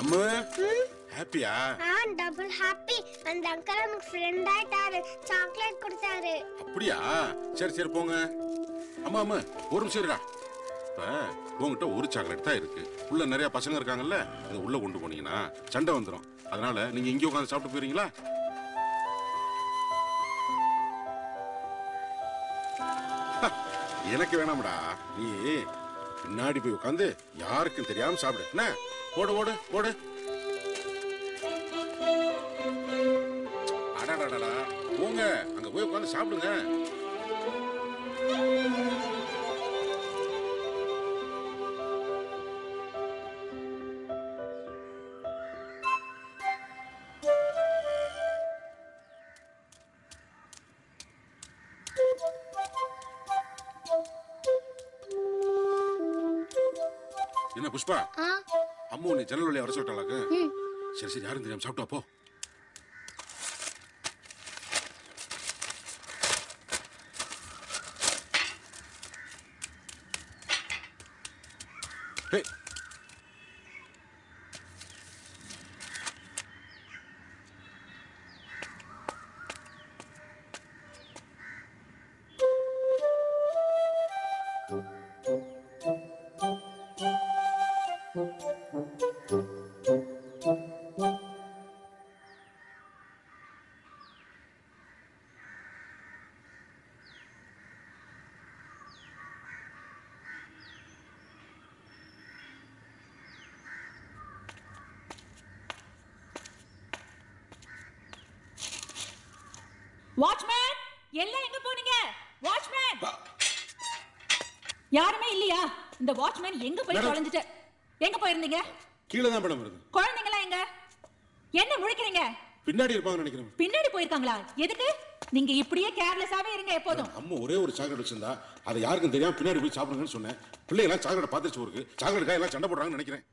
அம்மா ஹாப்பியா? Double happy. அந்த அங்கிள் நமக்கு ஃப்ரெண்ட் ஆயிட்டாரு, சாக்லேட் கொடுத்தாரு. அப்படியா? சரி சரி போங்க. அம்மா அம்மா ஒரு நிமிஷம் இருக்கா. இப்ப உங்ககிட்ட ஒரு சாக்லேட் தான் இருக்கு. உள்ள நிறைய பசங்க இருக்காங்கல்ல, அதை உள்ள கொண்டு போனீங்கன்னா சண்டை வந்துடும். அதனால நீங்க இங்கே உட்காந்து சாப்பிட்டு போயிருங்களா? எனக்கு வேணாம்டா, நீ பின்னாடி போய் உட்காந்து யாருக்கும் தெரியாம சாப்பிடு. என்ன ஓடு ஓடு ஓடு. அடாடாடா போங்க, அங்க போய் உட்காந்து சாப்பிடுங்க. என்ன புஷ்பா, அம்மா உன்னை ஜன்னல் வழியா வர சொல்லிட்டாளாக்கு? சரி சரி, யாரும் தெரியாம சாப்பிட்டா போ. வாட்ச்மேன், எல்லாம் எங்க போனீங்க? வாட்ச்மேன், யாருமே இல்லையா? இந்த வாட்ச்மேன் எங்க போய் தொலைஞ்சிட்டு? எங்க போயிருந்தீங்க? கீழே தான் மேடம் இருக்கு. குழந்தைங்களா எங்க? என்ன முழிக்கிறீங்க? பின்னாடி இருப்பாங்க நினைக்கிறேன். பின்னாடி போயிருக்காங்களா? எதுக்கு? நீங்க இப்படியே கேர்லெஸ்ஸாவே இருங்க எப்போதும். அம்மா ஒரே ஒரு சாக்லேட் வச்சிருந்தா அதை யாருக்கும் தெரியாம பின்னாடி போய் சாப்பிடுங்கன்னு சொன்னேன். பிள்ளைங்க எல்லாம் சாக்லேட் பார்த்துச்சு. ஒரு சாக்லேட் காய் எல்லாம் சண்டை போடுறாங்கன்னு நினைக்கிறேன்.